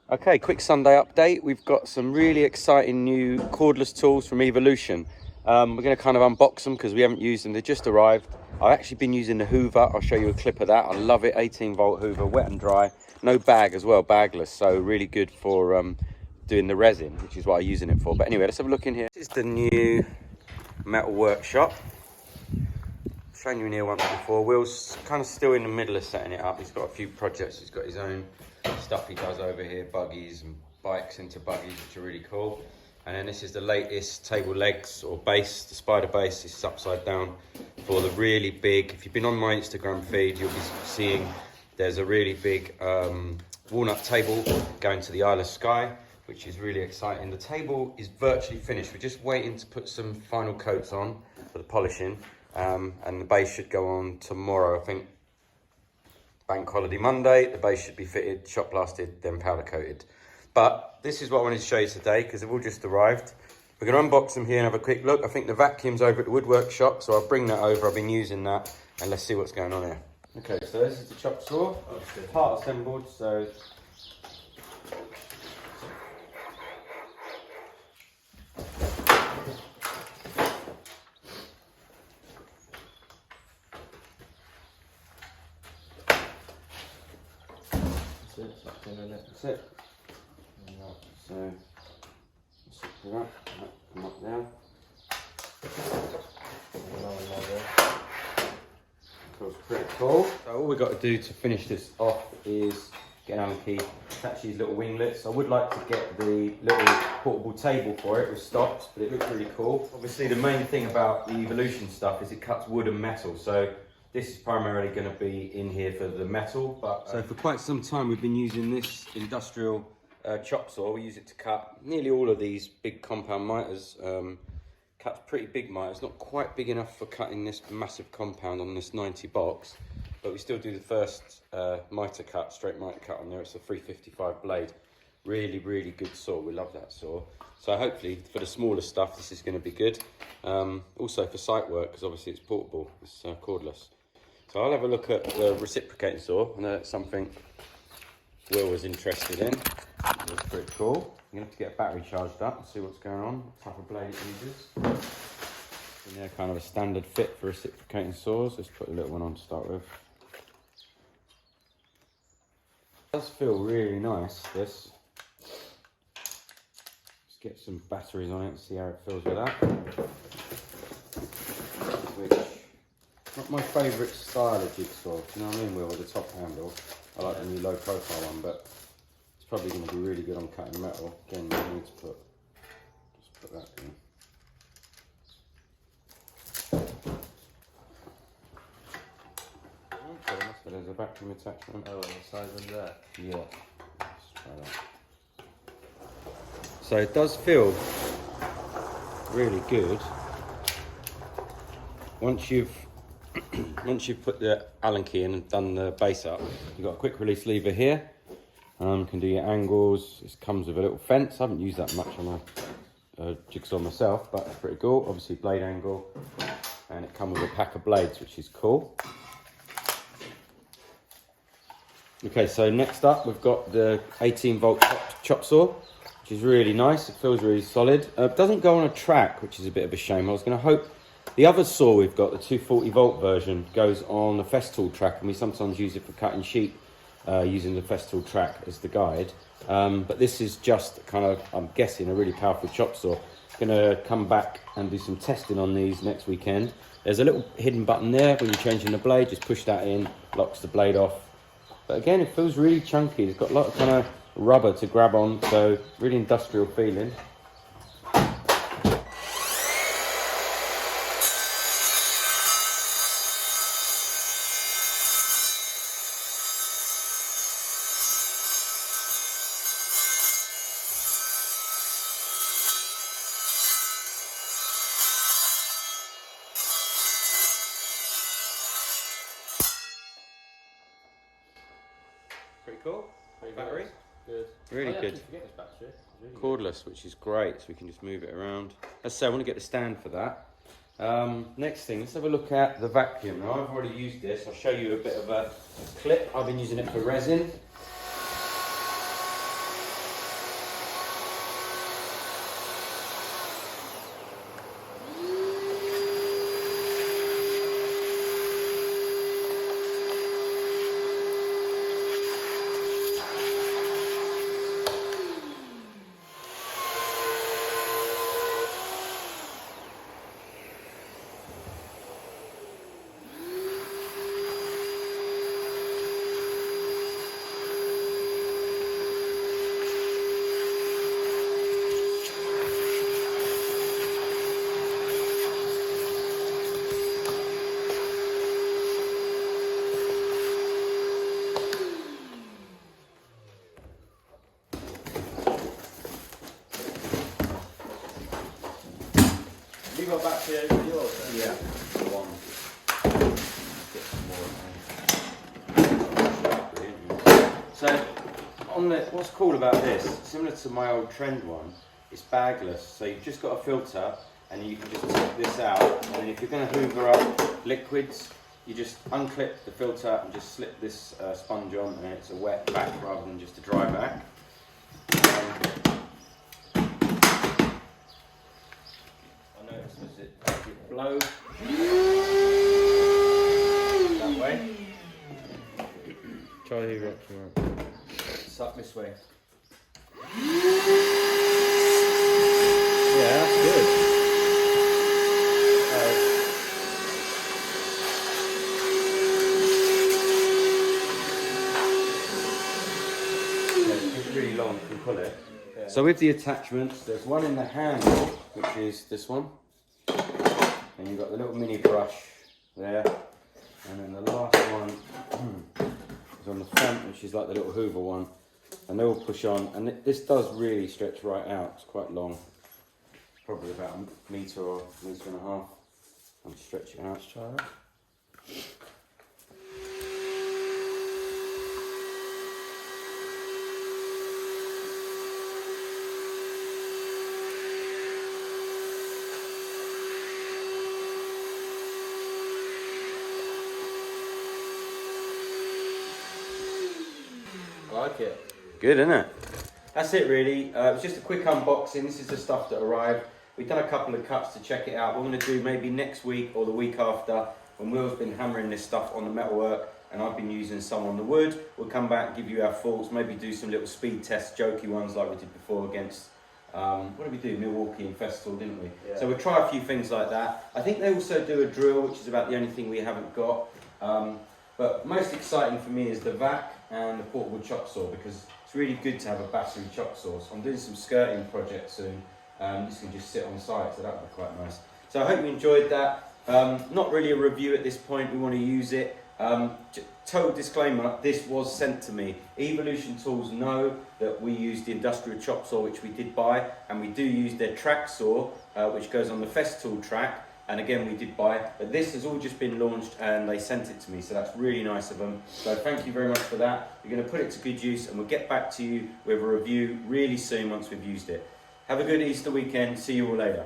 Okay, quick Sunday update. We've got some really exciting new cordless tools from Evolution. We're going to kind of unbox them because we haven't used them. They just arrived. I've actually been using the Hoover. I'll show you a clip of that. I love it. 18-volt Hoover, wet and dry. No bag as well, bagless. So really good for doing the resin, which is what I'm using it for. But anyway, let's have a look in here. This is the new metal workshop. I've shown you in here once before. Will's kind of still in the middle of setting it up. He's got a few projects. He's got his own stuff he does over here, buggies and bikes into buggies, which are really cool. And then this is the latest table legs or base, the spider base. This is upside down for the really big, if you've been on my Instagram feed, you'll be seeing there's a really big walnut table going to the Isle of Skye, which is really exciting. The table is virtually finished. We're just waiting to put some final coats on for the polishing, and the base should go on tomorrow, I think. Bank holiday Monday, the base should be fitted, shot blasted, then powder coated. But this is what I wanted to show you today because they've all just arrived. We're going to unbox them here and have a quick look. I think the vacuum's over at the woodwork shop, so I'll bring that over. I've been using that, and let's see what's going on here. Okay, so this is the Chopsaw. It's part assembled, so that's it. So, put that, come up down. Feels pretty cool. So all we've got to do to finish this off is get an Allen key, attach these little winglets. I would like to get the little portable table for it with stops, but it looks really cool. Obviously the main thing about the Evolution stuff is it cuts wood and metal, so this is primarily going to be in here for the metal, but so for quite some time we've been using this industrial Chopsaw. We use it to cut nearly all of these big compound miters. Cuts pretty big miters, not quite big enough for cutting this massive compound on this 90 box, but we still do the first miter cut, straight miter cut on there. It's a 355 blade. Really, really good saw. We love that saw. So hopefully for the smaller stuff, this is going to be good. Also for site work, because obviously it's portable, it's cordless. So I'll have a look at the reciprocating saw. I know that's something Will was interested in. It's pretty cool. I'm going to have to get a battery charged up and see what's going on, what type of blade it uses. And they're kind of a standard fit for reciprocating saws. Let's put a little one on to start with. It does feel really nice, this. Let's get some batteries on it and see how it feels with that. Which, not my favourite style of jigsaw, you know what I mean, Will, with the top handle. I like the new low profile one, but it's probably going to be really good on cutting metal. Again, you need to just put that in. Okay, so there's a vacuum attachment. Oh, on the side of there? Yeah, let's try that. So it does feel really good. Once you've put the Allen key in and done the base up, you've got a quick release lever here. Can do your angles. This comes with a little fence. I haven't used that much on a jigsaw myself, but it's pretty cool. Obviously blade angle, and it comes with a pack of blades, which is cool. Okay, so next up we've got the 18-volt Chopsaw, which is really nice. It feels really solid. It doesn't go on a track, which is a bit of a shame. I was going to hope. The other saw we've got, the 240-volt version, goes on the Festool track, and we sometimes use it for cutting sheet using the Festool track as the guide. But this is just kind of, I'm guessing, a really powerful Chopsaw. Going to come back and do some testing on these next weekend. There's a little hidden button there when you're changing the blade. Just push that in, locks the blade off. But again, it feels really chunky. It's got a lot of kind of rubber to grab on, so really industrial feeling. Pretty cool. Battery. Good. Really good. Forget this battery. Really cordless, which is great, so we can just move it around. As I say, I want to get the stand for that. Next thing, let's have a look at the vacuum. Now, I've already used this. I'll show you a bit of a clip. I've been using it for resin. Yeah. One. Get some more. So, what's cool about this, similar to my old trend one, it's bagless. So you've just got a filter, and you can just take this out. And then if you're going to hoover up liquids, you just unclip the filter and just slip this sponge on, and it's a wet back rather than just a dry back. I noticed as it blows that way. Try hoover up tomorrow. Suck this way. Yeah, that's good. It's really long, you can pull it. Yeah. So with the attachments, there's one in the handle, which is this one. And you've got the little mini brush there. And then the last one is on the front, which is like the little hoover one. And they all push on. And this does really stretch right out. It's quite long. Probably about a metre or a metre and a half. I'll stretch it out. Let's try that. I like it. Good, isn't it? That's it really. It was just a quick unboxing. This is the stuff that arrived. We've done a couple of cuts to check it out. We're going to do maybe next week or the week after, when Will's been hammering this stuff on the metalwork and I've been using some on the wood. We'll come back and give you our thoughts, maybe do some little speed tests, jokey ones like we did before against, what did we do? Milwaukee and Festival, didn't we? Yeah. So we'll try a few things like that. I think they also do a drill, which is about the only thing we haven't got. But most exciting for me is the vac and the portable chop saw, because it's really good to have a battery chop saw. So I'm doing some skirting projects soon. This can just sit on site, so that would be quite nice. So I hope you enjoyed that. Not really a review at this point, we want to use it. Total disclaimer, this was sent to me. Evolution Tools know that we use the industrial chop saw, which we did buy, and we do use their track saw, which goes on the Festool track, and again we did buy, but this has all just been launched and they sent it to me, so that's really nice of them. So thank you very much for that. We're going to put it to good use and we'll get back to you with a review really soon once we've used it. Have a good Easter weekend, see you all later.